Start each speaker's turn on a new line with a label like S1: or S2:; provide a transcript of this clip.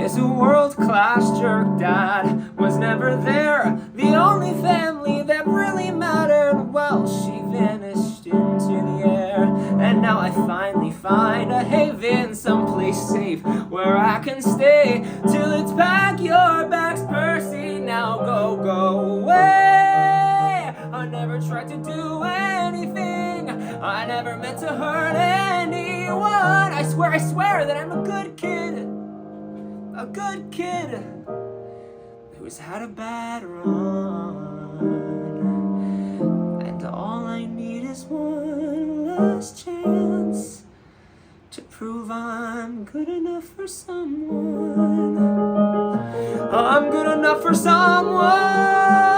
S1: is a world-class jerk. Dad was never there, the only family that really mattered. Well, she vanished into the air, and now I finally find a haven, someplace safe where I can stay till it's pack your bags, Percy. Now go away. I never tried to do anything, I never meant to hurt anyone. I swear that I'm a good kid who's had a bad run, and all I need is one last chance to prove I'm good enough for someone. I'm good enough for someone.